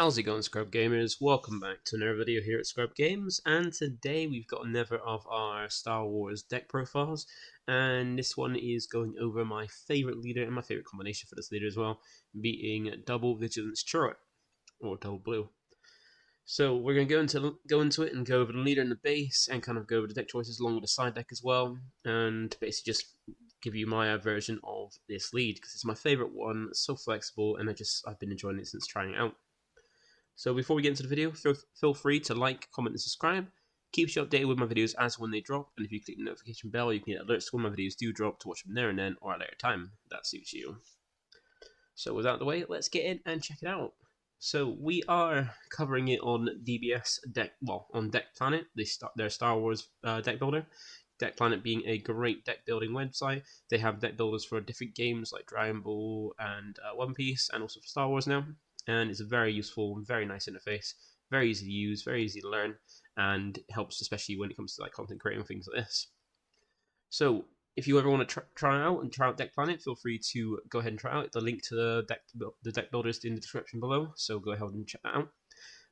How's it going, Scrub Gamers? Welcome back to another video here at ScrubGames, and today we've got another of our Star Wars deck profiles, and this one is going over my favourite leader and my favourite combination for this leader as well, being Double Vigilance Chirrut, or Double Blue. So we're going to go into it and go over the leader and the base, and kind of go over the deck choices along with the side deck as well, and basically just give you my version of this lead, because it's my favourite one, it's so flexible, and I've been enjoying it since trying it out. So before we get into the video, feel free to like, comment, and subscribe. Keeps you updated with my videos as when they drop, and if you click the notification bell, you can get alerts when my videos do drop to watch them there and then, or at a later time. That suits you. So with that out of the way, let's get in and check it out. So we are covering it on DBS deck, well, on Deck Planet, their Star Wars deck builder. Deck Planet being a great deck building website. They have deck builders for different games like Dragon Ball and One Piece, and also for Star Wars now. And it's a very useful, very nice interface, very easy to use, very easy to learn, and helps especially when it comes to like content creating and things like this. So if you ever want to try out Deck Planet, feel free to go ahead and try out. The link to the deck builder is in the description below, so go ahead and check that out.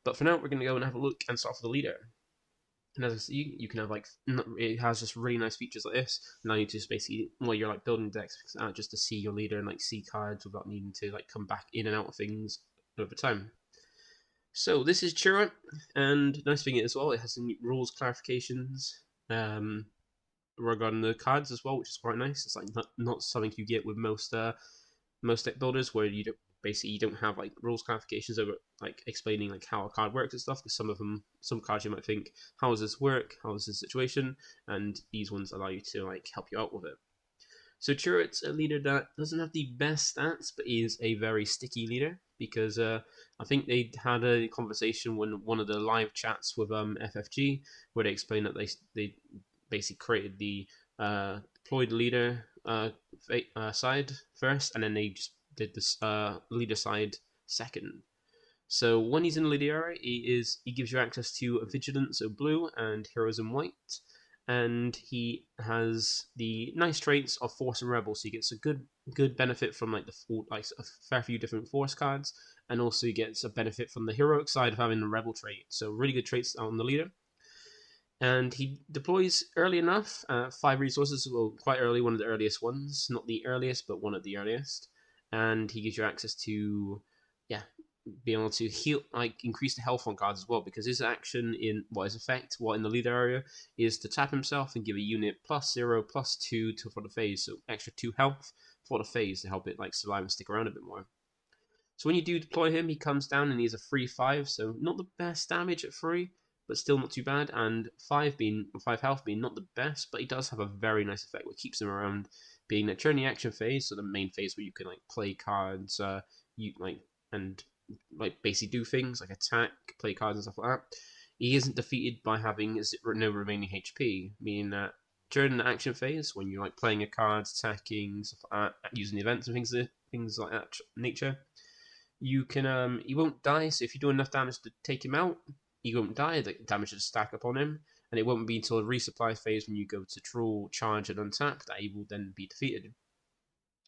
But for now, we're going to go and have a look and start with the leader. And as I see, you can have like, it has just really nice features like this, allow you to just basically, while you're like building decks, just to see your leader and like see cards without needing to like come back in and out of things over time. So this is Chirrut, and nice thing as well, it has some rules clarifications regarding the cards as well, which is quite nice. It's like not something you get with most deck builders, where you don't have like rules clarifications over like explaining like how a card works and stuff. Because some cards you might think, how does this work? How is this situation? And these ones allow you to like help you out with it. So Chirrut's a leader that doesn't have the best stats, but is a very sticky leader, because I think they had a conversation when one of the live chats with FFG, where they explained that they basically created the deployed leader side first, and then they just did this leader side second. So when he's in the leader area, he gives you access to Vigilance, so blue, and Heroism white. And he has the nice traits of Force and Rebel, so he gets a good benefit from like a fair few different Force cards, and also he gets a benefit from the heroic side of having the Rebel trait. So really good traits on the leader. And he deploys early enough, 5 resources, well, quite early, one of the earliest ones, not the earliest, but one of the earliest. And he gives you access to, be able to heal, like increase the health on cards as well, because his action in his effect while in the leader area is to tap himself and give a unit +0, +2 for the phase, so extra 2 health for the phase to help it like survive and stick around a bit more. So when you do deploy him, he comes down and he's a 3/5, so not the best damage at 3, but still not too bad, and 5 health being not the best, but he does have a very nice effect which keeps him around, being that during the action phase, so the main phase where you can like play cards, basically do things like attack, play cards and stuff like that. He isn't defeated by having no remaining HP, meaning that during the action phase, when you're like playing a card, attacking, stuff like that, using events and things like that nature, you can he won't die. So if you do enough damage to take him out, he won't die. The damage will stack up on him, and it won't be until the resupply phase when you go to draw, charge, and untap that he will then be defeated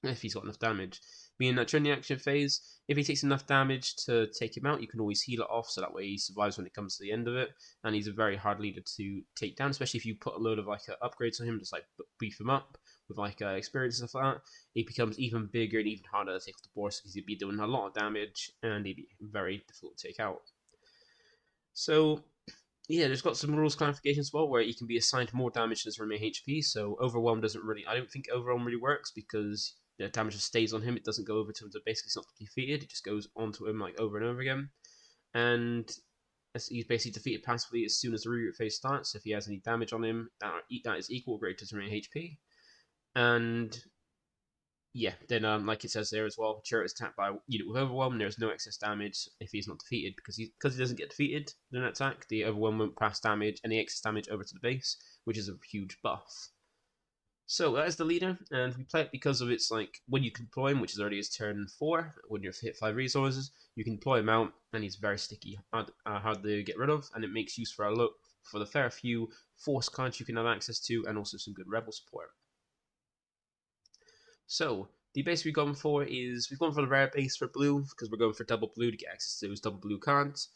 if he's got enough damage. Meaning that during the action phase, if he takes enough damage to take him out, you can always heal it off, so that way he survives when it comes to the end of it. And he's a very hard leader to take down, especially if you put a load of like upgrades on him, just like beef him up with like experience and stuff like that. He becomes even bigger and even harder to take off the board, because he'd be doing a lot of damage and he'd be very difficult to take out. So yeah, there's got some rules clarifications as well, where he can be assigned more damage than his remaining HP. So Overwhelm doesn't really, I don't think Overwhelm really works, because the damage just stays on him. It doesn't go over to him, so basically it's not defeated. It just goes onto him like over and over again. And he's basically defeated passively as soon as the reroute phase starts. If he has any damage on him, that is equal or greater to his remaining HP. And yeah, then like it says there as well, Chirrut is attacked by a unit with Overwhelm. There's no excess damage if he's not defeated, because he doesn't get defeated in an attack. The Overwhelm won't pass any excess damage over to the base, which is a huge buff. So that is the leader, and we play it because of its like when you can deploy him, which is already his turn 4. When you've hit 5 resources, you can deploy him out, and he's very sticky, hard to get rid of, and it makes use for the fair few Force cards you can have access to, and also some good Rebel support. So The base we've gone for the rare base for blue, because we're going for double blue to get access to those double blue cards,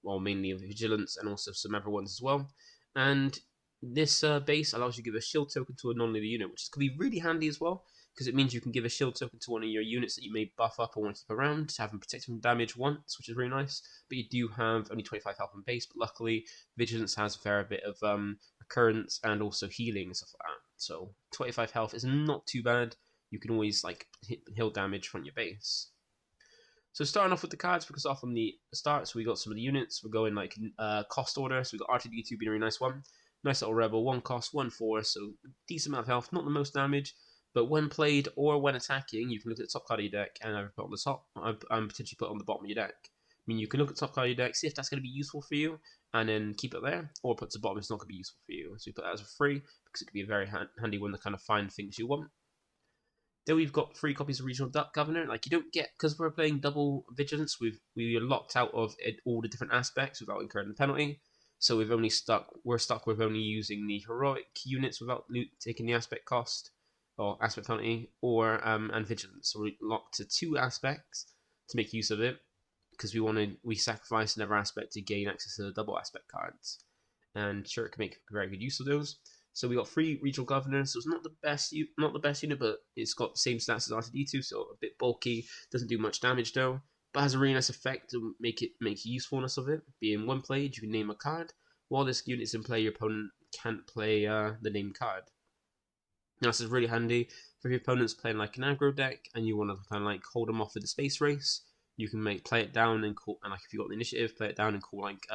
well, mainly of Vigilance and also some other ones as well. And this base allows you to give a shield token to a non-leader unit, which is going to be really handy as well, because it means you can give a shield token to one of your units that you may buff up or want to keep around to have them protect from damage once, which is really nice. But you do have only 25 health on base, but luckily Vigilance has a fair bit of recurrence and also healing and stuff like that. So 25 health is not too bad. You can always like heal damage from your base. So starting off with the cards, because off from the start, so we got some of the units. We're going like cost order. So we got R2D2 being a really nice one. Nice little rebel, 1 cost, 1 4, so decent amount of health, not the most damage, but when played or when attacking, you can look at the top card of your deck and either put on the top and potentially put on the bottom of your deck. I mean, you can look at the top card of your deck, see if that's going to be useful for you, and then keep it there, or put it to the bottom if it's not going to be useful for you. So you put that as a free, because it could be a very handy one to kind of find things you want. Then we've got 3 copies of Regional Governor. Like, you don't get, because we're playing Double Vigilance, we are locked out of all the different aspects without incurring the penalty. So we're stuck with only using the heroic units without taking the aspect cost or aspect penalty, or and vigilance. So we're locked to 2 aspects to make use of it, because we sacrifice another aspect to gain access to the double aspect cards, and sure, it can make very good use of those. So we got 3 regional governors. So it's not the best unit, but it's got the same stats as R2D2, so a bit bulky. Doesn't do much damage though, but has a really nice effect to make usefulness of it. Being one played, you can name a card. While this unit is in play, your opponent can't play the named card. Now this is really handy for your opponent's playing like an aggro deck, and you want to kind of like hold them off with the space race. You can play it down and call, and like if you got the initiative, play it down and call like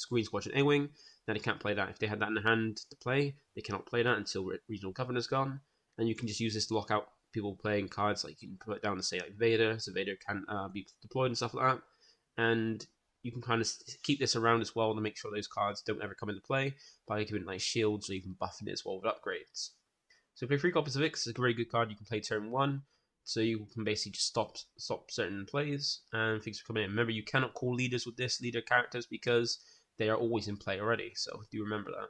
Green Squadron A-Wing. Then they can't play that. If they had that in their hand to play, they cannot play that until Regional Governor's gone. And you can just use this to lock out people playing cards. Like you can put it down to say like Vader, so Vader can be deployed and stuff like that. And you can kind of keep this around as well to make sure those cards don't ever come into play by giving like shields or even buffing it as well with upgrades. So play 3 copies of it, 'cause it's a very good card. You can play turn 1, so you can basically just stop certain plays and things are coming in. Remember, you cannot call leaders with this leader characters because they are always in play already, so do remember that.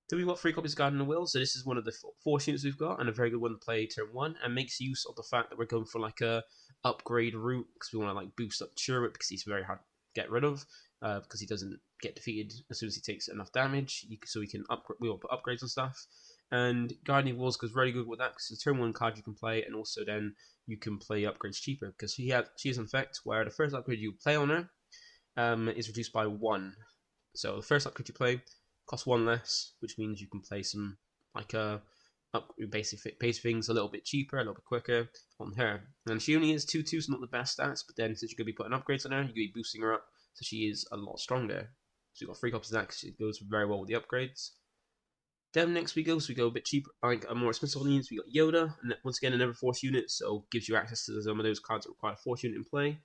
Then we've got 3 copies of Guardian of the Will, so this is one of the 4 units we've got, and a very good one to play turn 1, and makes use of the fact that we're going for like a upgrade route, because we want to like boost up Chirrut, because he's very hard to get rid of, because he doesn't get defeated as soon as he takes enough damage, so we will put upgrades and stuff. And Guardian of Walls goes very good with that, because it's a turn 1 card you can play, and also then you can play upgrades cheaper, because she has an effect where the first upgrade you play on her is reduced by 1. So the first upgrade you play costs 1 less, which means you can play some like basic things a little bit cheaper, a little bit quicker on her. And she only is 2/2, so not the best stats, but then since you're going to be putting upgrades on her, you're going to be boosting her up, so she is a lot stronger. So you've got 3 copies of that, because it goes very well with the upgrades. Then next we go a bit cheaper, like a more expensive units. We got Yoda, and once again another force unit, so gives you access to some of those cards that require a force unit in play.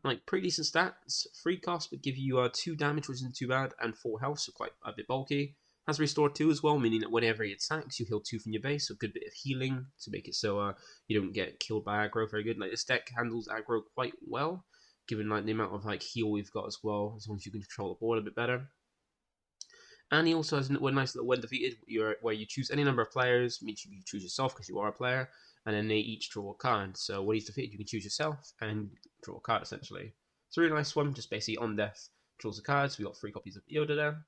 Like pretty decent stats, 3 cost, but give you 2 damage, which isn't too bad, and 4 health, so quite a bit bulky. Has restore 2 as well, meaning that whenever he attacks, you heal 2 from your base, so a good bit of healing to make it so you don't get killed by aggro very good. Like this deck handles aggro quite well, given like the amount of like heal we've got as well, as long as you can control the board a bit better. And he also has a nice little when defeated, where you choose any number of players, means you choose yourself because you are a player, and then they each draw a card. So when he's defeated, you can choose yourself and draw a card essentially. It's a really nice one, just basically on death draws a card. So we got 3 copies of Yoda there.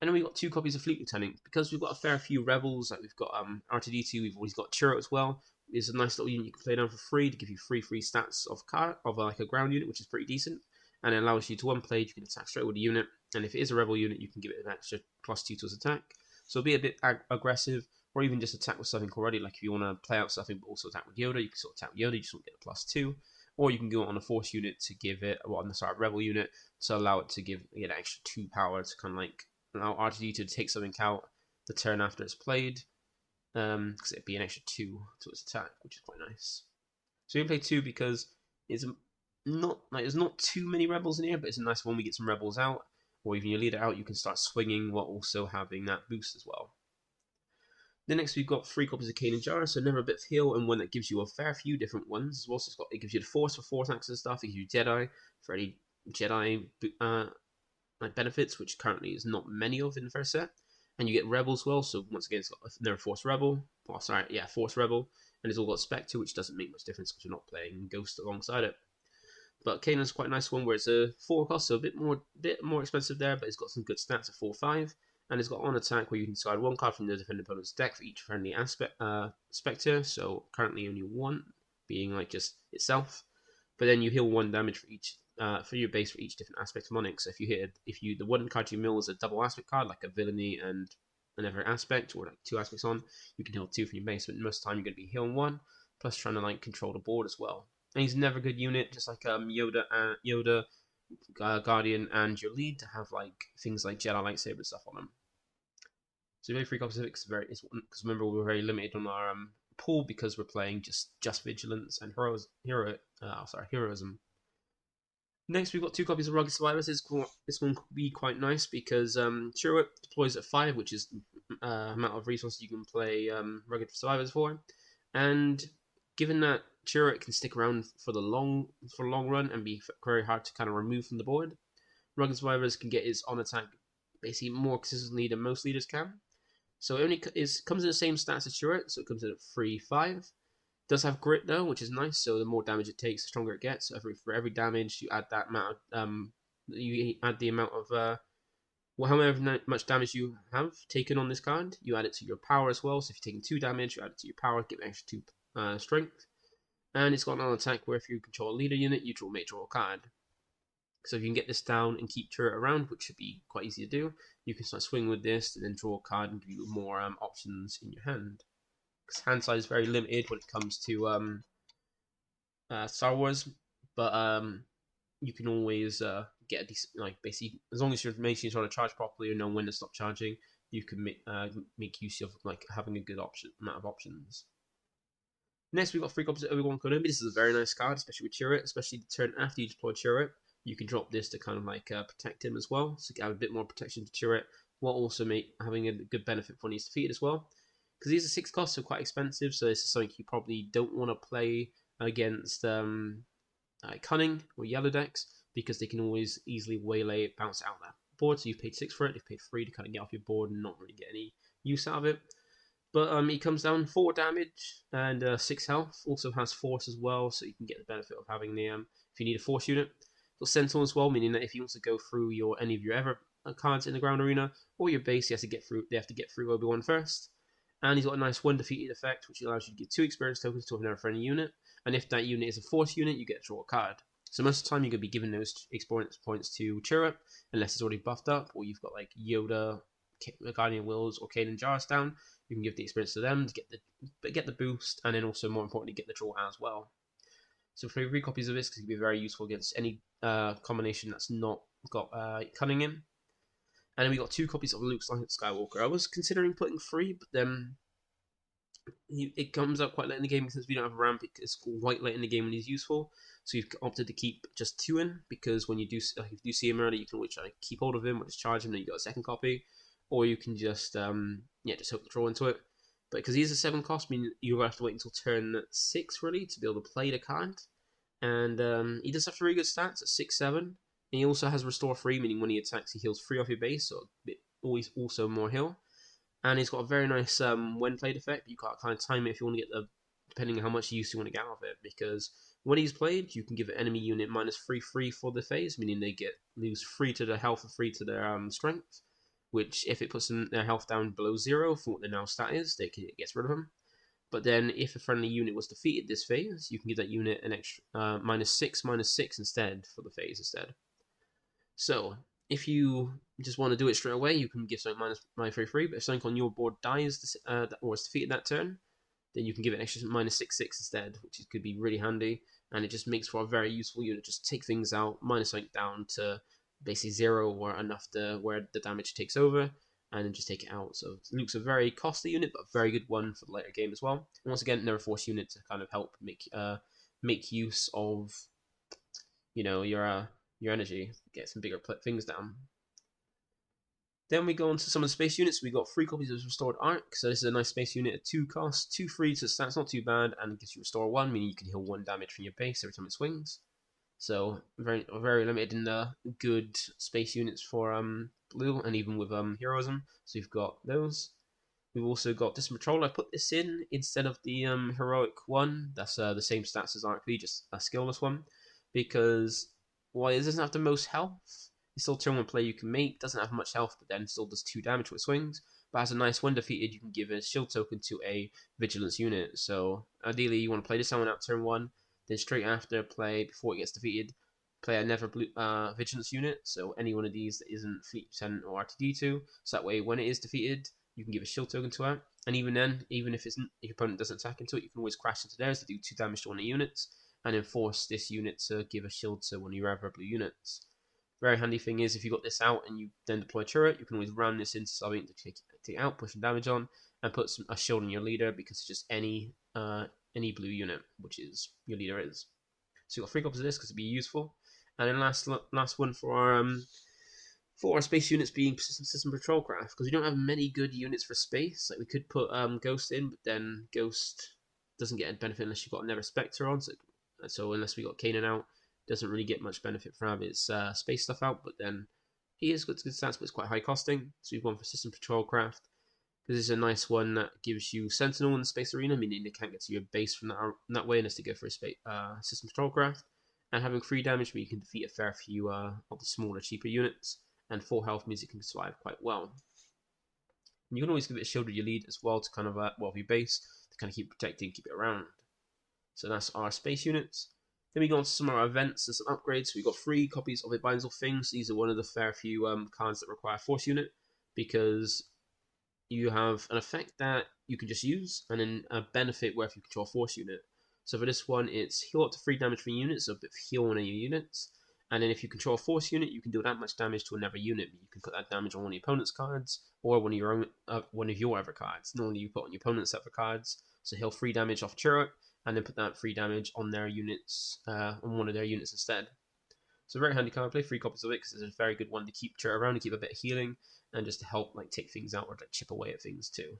And then we got 2 copies of Fleet Lieutenant, because we've got a fair few rebels. Like we've got R2D2, we've always got Chirrut as well. It's a nice little unit you can play down for free to give you free stats of like a ground unit, which is pretty decent, and it allows you to one play. You can attack straight with the unit, and if it is a rebel unit, you can give it an extra +2 to its attack. So be a bit aggressive, or even just attack with something already. Like if you want to play out something but also attack with Yoda, you can sort of attack with Yoda. You just want to get the +2, or you can go on a force unit to give it, rebel unit to allow it to get an extra 2 power to kind of like allow R2D2 to take something out the turn after it's played, because it'd be an extra 2 to its attack, which is quite nice. So you can play 2 because it's there's not too many rebels in here, but it's a nice one. We get some rebels out, or even your leader out, you can start swinging while also having that boost as well. Then next we've got 3 copies of Kanan Jarrus, so another bit of heal, and one that gives you a fair few different ones as well. So it gives you the Force for Force access and stuff. It gives you Jedi for any Jedi like benefits, which currently is not many of in the first set. And you get Rebel as well, so once again, it's got another Force Rebel. Oh, sorry, yeah, Force Rebel. And it's all got Spectre, which doesn't make much difference because you're not playing Ghost alongside it. But Kanan's quite a nice one where it's a 4 cost, so a bit more expensive there, but it's got some good stats at 4/5. And it's got on attack where you can discard one card from the defending opponent's deck for each friendly Spectre. So currently only one, being like just itself. But then you heal 1 damage for each for your base for each different aspect of Monarch. So if you the one card you mill is a double aspect card, like a villainy and another aspect, or like 2 aspects on, you can heal 2 from your base. But most of the time you're going to be healing 1, plus trying to like control the board as well. And he's never a good unit, just like Yoda, Guardian, and your lead to have like things like Jedi lightsaber stuff on them. So very 3 copies of it because remember we were very limited on our pool because we're playing just Vigilance and Heroism. Next, we've got 2 copies of Rugged Survivors. This one could be quite nice because Chirrut deploys at 5, which is amount of resources you can play Rugged Survivors for. And given that Chirrut can stick around for the long run and be very hard to kind of remove from the board, Rugged Survivors can get his on attack basically more consistently than most leaders can. So it only comes in the same stats as Chirrut, so it comes in at 3/5. Does have grit though, which is nice. So the more damage it takes, the stronger it gets. So for every damage, you add that amount of you add the amount of however much damage you have taken on this card. You add it to your power as well. So if you're taking 2 damage, you add it to your power, give an extra 2 strength. And it's got an attack where if you control a leader unit, you may draw a card. So if you can get this down and keep Chirrut around, which should be quite easy to do, you can start swinging with this and then draw a card and give you more options in your hand. Because hand size is very limited when it comes to Star Wars, but you can always get a decent, like basically as long as your machine is trying to charge properly or know when to stop charging, you can make use of like having a good amount of options. Next, we've got 3 copies of Obi-Wan Kenobi. This is a very nice card, especially with Chirrut, especially the turn after you deploy Chirrut. You can drop this to kind of like protect him as well, so you have a bit more protection to Chirrut, while also having a good benefit when he's defeated as well. Because these are 6 costs, so quite expensive, so this is something you probably don't want to play against Cunning or Yellow decks, because they can always easily waylay it, bounce out that board, so you've paid 6 for it, you've paid 3 to kind of get off your board and not really get any use out of it. But he comes down 4 damage and 6 health, also has Force as well, so you can get the benefit of having the, if you need a Force unit. Got Sentinel as well, meaning that if he wants to go through any of your ever cards in the ground arena or your base, they have to get through Obi-Wan first. And he's got a nice 1 defeated effect, which allows you to give 2 experience tokens to another friendly unit. And if that unit is a Force unit, you get to draw a card. So most of the time you're going to be giving those experience points to Chirrut, unless it's already buffed up, or you've got like Yoda, Guardian Wills, or Kanan Jarrus down. You can give the experience to them to get the boost, and then also more importantly get the draw as well. So for 3 copies of this, it can be very useful against any combination that's not got Cunning in. And then we got 2 copies of Luke Skywalker. I was considering putting 3, but then it comes up quite late in the game since we don't have a ramp. It's quite late in the game when he's useful. So you've opted to keep just 2 in, because when you do see him early, you can always try to keep hold of him or just charge him, then you got a 2nd copy. Or you can just just hope to draw into it. But because he's a 7 cost, meaning you'll have to wait until turn 6 really to be able to play the card. And he does have 3 good stats at 6/7. And he also has Restore 3, meaning when he attacks, he heals 3 off your base, so always also more heal. And he's got a very nice when played effect, but you can't kind of time it if you want to get depending on how much use you want to get out of it. Because when he's played, you can give an enemy unit -3/3 for the phase, meaning they lose 3 to their health and 3 to their strength. Which, if it puts their health down below 0 for what their now stat is, it gets rid of them. But then, if a friendly unit was defeated this phase, you can give that unit an extra -6/6 instead for the phase instead. So, if you just want to do it straight away, you can give something -3/3. But if something on your board dies or is defeated that turn, then you can give it an extra -6/6 instead, which could be really handy. And it just makes for a very useful unit. Just take things out, minus something down to basically 0 or enough to where the damage takes over, and then just take it out. So Luke's a very costly unit, but a very good one for the later game as well. And once again, another Force unit to kind of help make use of your energy, get some bigger things down. Then we go on to some of the space units. We got 3 copies of Restored Arc. So this is a nice space unit at 2 cost, 2 free, so that's not too bad, and it gives you Restore 1, meaning you can heal 1 damage from your base every time it swings. So very limited in the good space units for blue, and even with heroism. So you've got those. We've also got Distant Patrol. I put this in instead of the heroic one. That's the same stats as RP, just a skillless one, because while it doesn't have the most health, it's still turn one play you can make. Doesn't have much health, but then still does 2 damage with swings. But has a nice when defeated, you can give a shield token to a vigilance unit. So ideally, you want to play this one out turn 1, then straight after play before it gets defeated, play a never blue vigilance unit. So any one of these that isn't fleet 10 or RTD2. So that way, when it is defeated, you can give a shield token to it. And even then, even if your opponent doesn't attack into it, you can always crash into theirs to do 2 damage to one of the units, and then force this unit to give a shield to one of your other blue units. Very handy thing is if you got this out and you then deploy a turret, you can always ram this into something to take out, push some damage on, and put a shield on your leader, because it's just any blue unit, which is your leader is. So you've got 3 copies of this because it'd be useful. And then last one for our space units being system patrol craft, because we don't have many good units for space. Like we could put Ghost in, but then Ghost doesn't get a benefit unless you've got Never Spectre on. So unless we got Kanan out, doesn't really get much benefit from its space stuff out. But then he has good stats, but it's quite high costing. So we've gone for system patrol craft, because it's a nice one that gives you Sentinel in the space arena, meaning they can't get to your base from that way unless they go for a system patrol craft. And having 3 damage, but you can defeat a fair few of the smaller, cheaper units. And 4 health means it can survive quite well. And you can always give it a shield with your lead as well to kind of, your base, to kind of keep protecting, keep it around. So that's our space units. Then we go on to some of our events and some upgrades. So we've got 3 copies of It Binds All Things. These are one of the fair few cards that require Force Unit, because you have an effect that you can just use, and then a benefit where if you control a Force Unit. So for this one, it's heal up to 3 damage for units, so a bit of heal on your units. And then if you control a Force unit, you can do that much damage to another unit. You can put that damage on one of your opponent's cards, or one of your other cards. Normally you put on your opponent's other cards. So heal 3 damage off Chirrut, and then put that 3 damage on their units, on one of their units instead. So very handy card. Play 3 copies of it because it's a very good one to keep Chirrut around and keep a bit of healing, and just to help take things out or chip away at things too.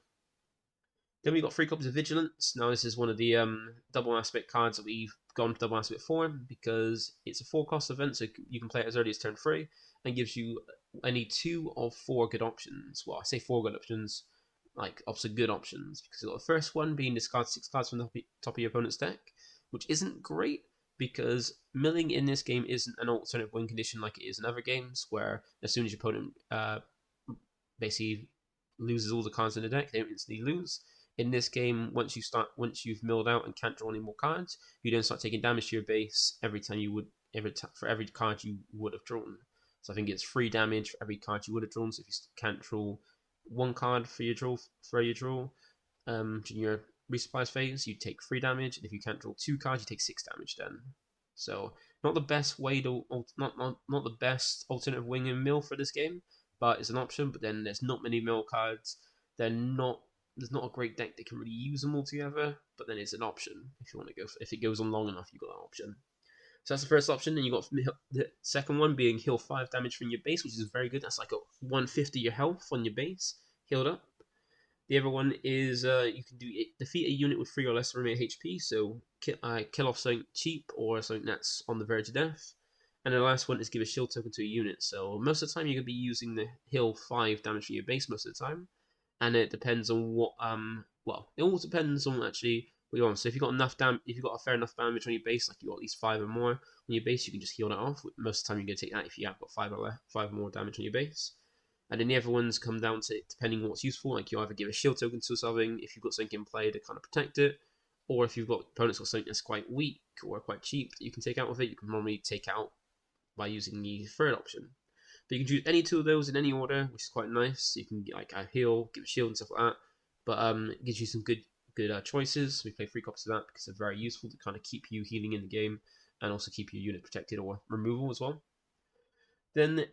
Then we got 3 copies of Vigilance. Now this is one of the double aspect cards that we've gone for double aspect for, because it's a 4 cost event, so you can play it as early as turn 3, and gives you any 2 of 4 good options. Well, I say 4 good options, obviously good options, because you've got the first one being discard 6 cards from the top of your opponent's deck, which isn't great, because milling in this game isn't an alternate win condition like it is in other games, where as soon as your opponent basically loses all the cards in the deck, they don't instantly lose. In this game, once you've milled out and can't draw any more cards, you then start taking damage to your base for every card you would have drawn. So I think it's 3 damage for every card you would have drawn. So if you can't draw 1 card for your draw, during your resupplies phase, you take 3 damage, and if you can't draw 2 cards, you take 6 damage then. So not the best way to not the best alternative wing and mill for this game, but it's an option. But then there's not many mill cards. There's not a great deck that can really use them all together, but then it's an option if you want to go. If it goes on long enough, you've got that option. So that's the first option. Then you got the second one being heal 5 damage from your base, which is very good. That's like a 150 your health on your base healed up. The other one is you can defeat a unit with 3 or less remaining HP, so kill off something cheap or something that's on the verge of death. And the last one is give a shield token to a unit. So most of the time you're going to be using the heal 5 damage from your base most of the time. And it depends on what it all depends on actually what you want. So if you've got a fair enough damage on your base, like you got at least 5 or more on your base, you can just heal that off. Most of the time you're going to take that if you have got 5 or more damage on your base. And then the other ones come down to depending on what's useful. Like you either give a shield token to something if you've got something in play to kind of protect it, or if you've got opponents got something that's quite weak or quite cheap that you can take out with it, you can normally take out by using the third option. But you can choose any 2 of those in any order, which is quite nice. So you can get a heal, give a shield and stuff like that. But it gives you some good choices. We play 3 copies of that because they're very useful to kind of keep you healing in the game, and also keep your unit protected or removal as well. Then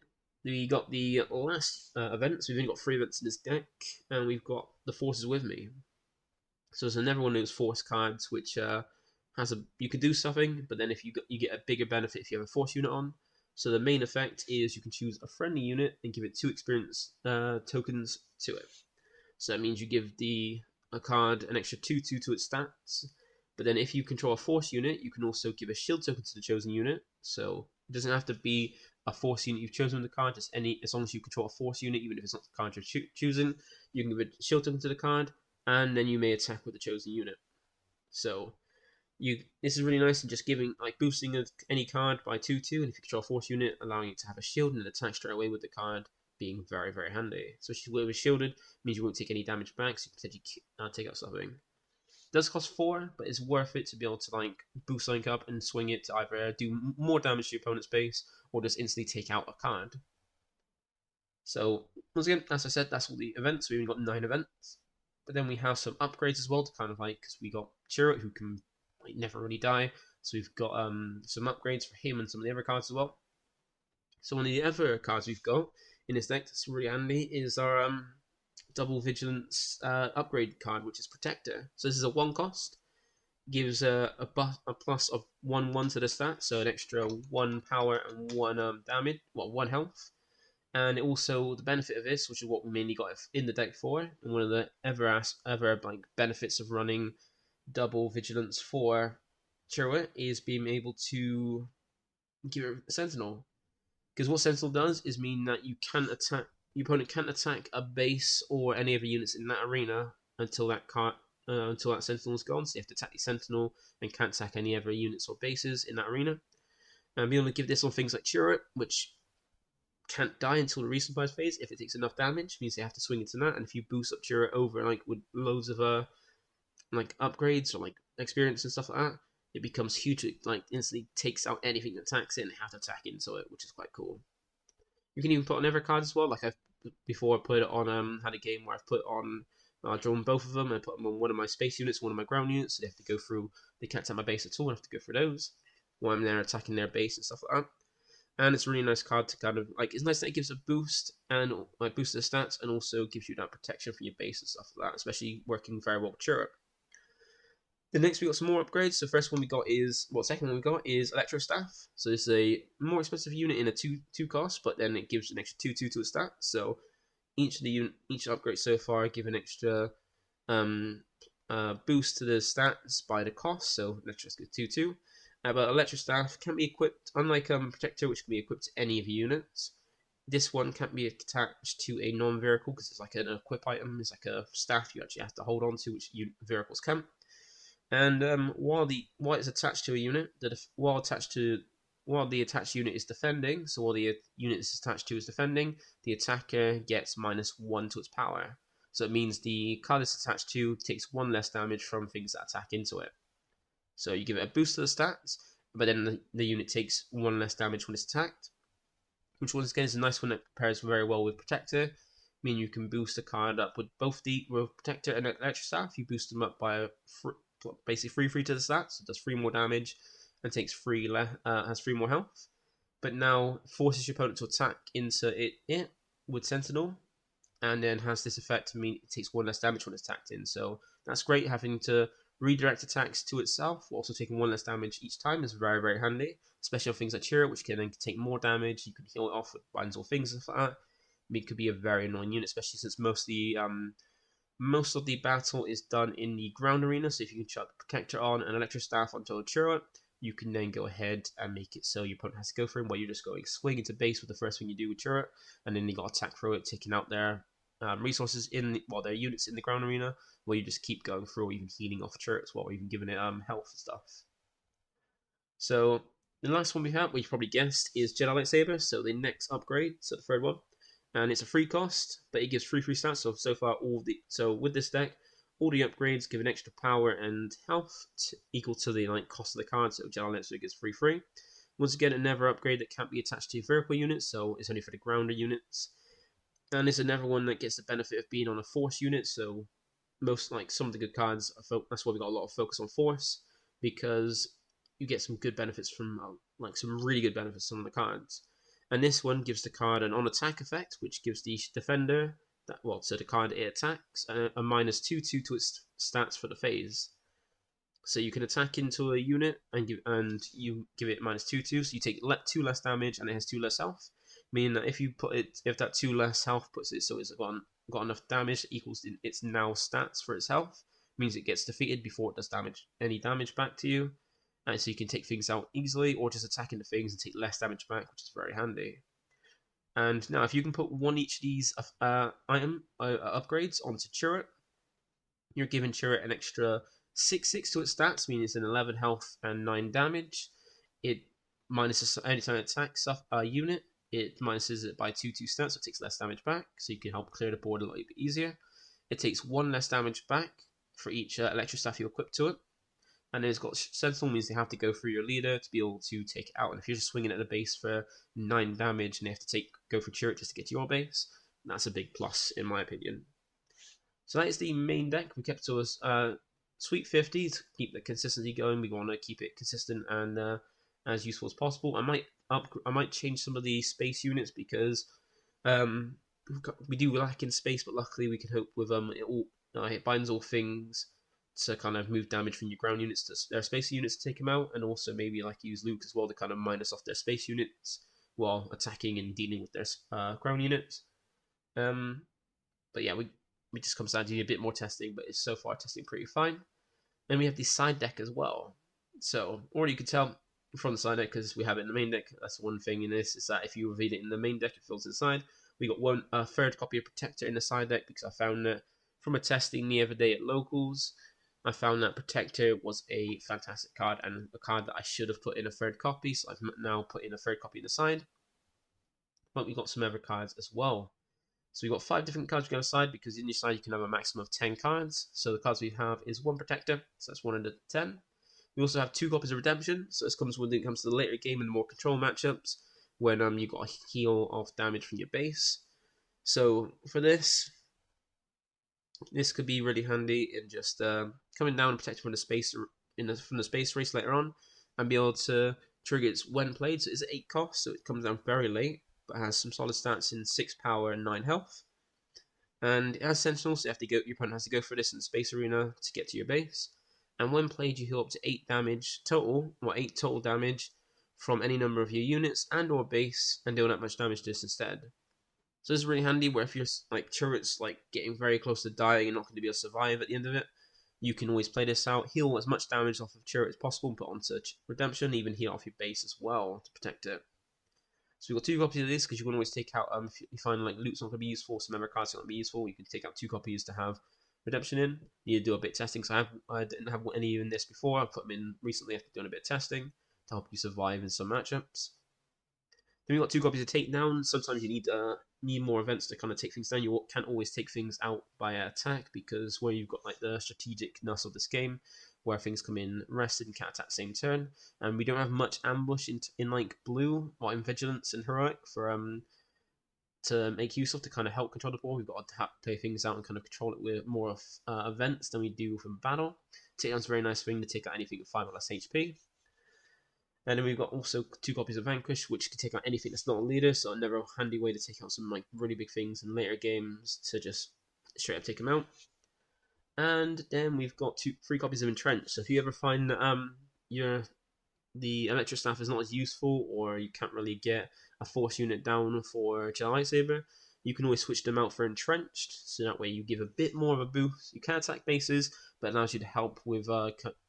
we got the last event. So we've only got 3 events in this deck, and we've got the Forces with me. So there's another one of those Force cards, which you could do something, but then if you get a bigger benefit if you have a Force unit on. So the main effect is you can choose a friendly unit and give it 2 experience tokens to it. So that means you give a card an extra 2/2 to its stats, But then if you control a force unit, you can also give a shield token to the chosen unit. So it doesn't have to be a force unit you've chosen in the card, just any, as long as you control a force unit, even if it's not the card you're choosing, you can give a shield token to the card, and then you may attack with the chosen unit. So this is really nice in just giving, like, boosting any card by 2/2, and if you control a force unit, allowing it to have a shield and attack straight away with the card, being very, very handy. So if it's shielded, means you won't take any damage back, so you can potentially take out something. It does cost 4, but it's worth it to be able to, like, boost something up and swing it to either do more damage to your opponent's base or just instantly take out a card. So once again, as I said, that's all the events. We've got 9 events, but then we have some upgrades as well to kind of, like, because we got Chirrut, who can, like, never really die. So we've got some upgrades for him and some of the other cards as well. So one of the other cards we've got in this deck that's really handy is our Double Vigilance upgrade card, which is Protector. So this is a 1 cost, gives a plus of 1/1 to the stat, so an extra 1 power and 1 damage, 1 health. And also the benefit of this, which is what we mainly got in the deck for, and one of the other like benefits of running Double Vigilance for Chirrut is being able to give it a Sentinel. Because what Sentinel does is mean that you can't attack, your opponent can't attack a base or any other units in that arena until that Sentinel is gone. So you have to attack the Sentinel and can't attack any other units or bases in that arena. And be able to give this on things like Chirrut, which can't die until the resupply phase if it takes enough damage, means they have to swing into that. And if you boost up Chirrut over, like, with loads of like upgrades or like experience and stuff like that, it becomes huge. It, like, instantly takes out anything that attacks it and have to attack into it, which is quite cool. You can even put on other cards as well. Like I've before put it on had a game where I've put on drawn both of them and put them on one of my space units, one of my ground units, so they have to go through, they can't attack my base at all, I have to go through those while I'm there attacking their base and stuff like that. And it's a really nice card to kind of, like, it's nice that it gives a boost and, like, boosts the stats and also gives you that protection for your base and stuff like that, especially working very well with Chirrut. Then next we got some more upgrades. So first one we got is, second one we got is Electro Staff. So this is a more expensive unit in a 2 cost, but then it gives an extra 2/2 to a stat. So each upgrade so far give an extra boost to the stats by the cost. So let's just go 2/2. But Electro Staff can be equipped, unlike Protector, which can be equipped to any of your units. This one can't be attached to a non-vehicle because it's like an equip item. It's like a staff you actually have to hold on to, which vehicles can. And while it's attached to a unit, while the attached unit is defending, so while the unit is attached to is defending, the attacker gets -1 to its power. So it means the card it's attached to takes 1 less damage from things that attack into it. So you give it a boost to the stats, but then the unit takes 1 less damage when it's attacked, which once again is a nice one that pairs very well with Protector. Meaning you can boost a card up with both with Protector and Electro Staff. You boost them up by basically 3/3 to the stats, so it does 3 more damage and takes has 3 more health. But now forces your opponent to attack into it with Sentinel, and then has this effect to mean it takes 1 less damage when it's attacked in. So that's great. Having to redirect attacks to itself, while also taking 1 less damage each time, is very, very handy, especially on things like Chirrut, which can then take more damage. You can heal it off with binds or things and stuff like that. It could be a very annoying unit, especially since most of the battle is done in the ground arena. So if you can chuck Protector on and Electro Staff onto a Chirrut, you can then go ahead and make it so your opponent has to go for him, while you're just going swing into base with the first thing you do with Chirrut, and then you got to attack through it, taking out their resources their units in the ground arena, where you just keep going through, or even healing off Chirrut as well, or even giving it health and stuff. So the last one we have, which you probably guessed, is Jedi Lightsaber. So the next upgrade, so the third one. And it's a 3 cost, but it gives 3 free stats. So far, with this deck, all the upgrades give an extra power and health equal to the cost of the card. So Jedi Lightsaber gives 3/3. Once again, another upgrade that can't be attached to vertical units, so it's only for the grounder units. And it's another one that gets the benefit of being on a force unit. So some of the good cards, that's why we got a lot of focus on force, because you get some good benefits from some really good benefits from the cards. And this one gives the card an on-attack effect, which gives the defender, so the card it attacks, a -2/2 to its stats for the phase. So you can attack into a unit and you give it -2/2, so you take 2 less damage and it has 2 less health. Meaning that if that 2 less health puts it so it's got enough damage that equals its now stats for its health, means it gets defeated before it does any damage back to you. And so you can take things out easily, or just attack into things and take less damage back, which is very handy. And now, if you can put one each of these upgrades onto Chirrut, you're giving Chirrut an extra 6/6 to its stats, meaning it's an 11 health and 9 damage. It minuses anytime it attacks a unit. It minuses it by 2/2 stats, so it takes less damage back, so you can help clear the board a little bit easier. It takes 1 less damage back for each electro staff you equip to it. And then it's got Sentinel, means they have to go through your leader to be able to take it out. And if you're just swinging at the base for 9 damage and they have to go for Chirrut just to get to your base, that's a big plus in my opinion. So that is the main deck. We kept to us sweet 50 to keep the consistency going. We want to keep it consistent and as useful as possible. I might change some of the space units because we do lack in space, but luckily we can hope with it binds all things to kind of move damage from your ground units to their space units to take them out, and also maybe like use Luke as well to kind of minus off their space units while attacking and dealing with their ground units. But yeah, we just comes down to a bit more testing, but it's so far testing pretty fine. Then we have the side deck as well. So, or you could tell from the side deck, because we have it in the main deck, that's one thing in this, is that if you reveal it in the main deck, it fills inside. We got a third copy of Protector in the side deck, because I found that from a testing the other day at locals, I found that Protector was a fantastic card, and a card that I should have put in a third copy, so I've now put in a third copy in the side. But we got some other cards as well. So we've got 5 different cards going aside, because in your side you can have a maximum of 10 cards. So the cards we have is 1 Protector, so that's 1 out of 10. We also have 2 copies of Redemption, so this comes when it comes to the later game and the more control matchups, when you got a heal of damage from your base. So for this could be really handy in just coming down and protecting from the space from the space race later on, and be able to trigger it when played. So it's at 8 cost, so it comes down very late, but has some solid stats in 6 power and 9 health. And it has Sentinels, so your opponent has to go for this in the space arena to get to your base. And when played, you heal up to 8 damage total, or 8 total damage from any number of your units and or base, and deal that much damage to this instead. So this is really handy, where if you're like Chirrut's like getting very close to dying and not going to be able to survive at the end of it, you can always play this out, heal as much damage off of Chirrut as possible, and put onto Redemption, even heal off your base as well to protect it. So we've got 2 copies of this, because you can always take out, if you find like loot's not going to be useful, some other cards are not going to be useful, you can take out 2 copies to have Redemption in. You do a bit of testing, so I didn't have any in this before, I put them in recently after doing a bit of testing to help you survive in some matchups. Then we've got 2 copies of Takedown. Sometimes you need more events to kind of take things down. You can't always take things out by attack, because where you've got like the strategicness of this game, where things come in rested and can't attack the same turn, and we don't have much ambush in like blue or in Vigilance and Heroic for to make use of to kind of help control the board. We've got to play things out and kind of control it with more of events than we do from battle. Takedown's a very nice thing to take out anything with 5 or less HP. And then we've got also 2 copies of Vanquish, which can take out anything that's not a leader, so another handy way to take out some like really big things in later games, to just straight up take them out. And then we've got 3 copies of Entrench. So if you ever find that the Electro Staff is not as useful, or you can't really get a force unit down for Jedi Lightsaber, you can always switch them out for Entrenched, so that way you give a bit more of a boost. You can attack bases, but it allows you to help with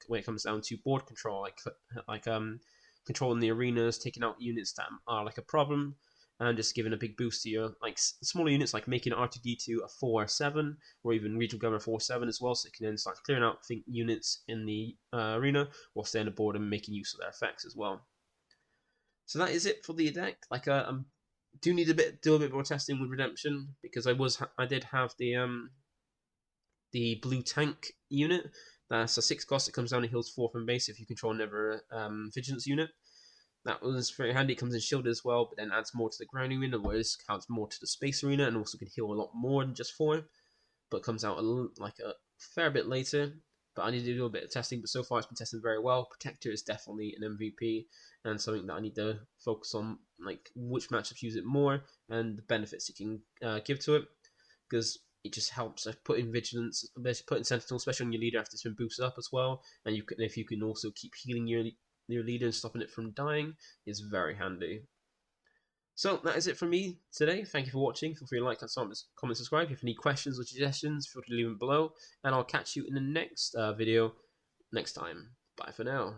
when it comes down to board control, like controlling the arenas, taking out units that are like a problem, and just giving a big boost to your like smaller units, like making R2D2 a 4/7, or even Regional Gunner 4/7 as well, so it can then start clearing out units in the arena while staying on the board and making use of their effects as well. So that is it for the deck. Like do need do a bit more testing with Redemption, because I did have the blue tank unit. That's a 6 cost. It comes down and heals 4 from base if you control another Vigilance unit. That was very handy. It comes in shielded as well, but then adds more to the ground arena, whereas counts more to the space arena, and also can heal a lot more than just 4. But comes out like a fair bit later. But I need to do a bit of testing, but so far it's been tested very well. Protector is definitely an MVP, and something that I need to focus on, like which matchups use it more, and the benefits it can give to it, because it just helps putting Vigilance, putting Sentinel, especially on your leader after it's been boosted up as well, and if you can also keep healing your leader and stopping it from dying, is very handy. So that is it from me today. Thank you for watching. Feel free to like, comment, subscribe. If you have any questions or suggestions, feel free to leave them below. And I'll catch you in the next video next time. Bye for now.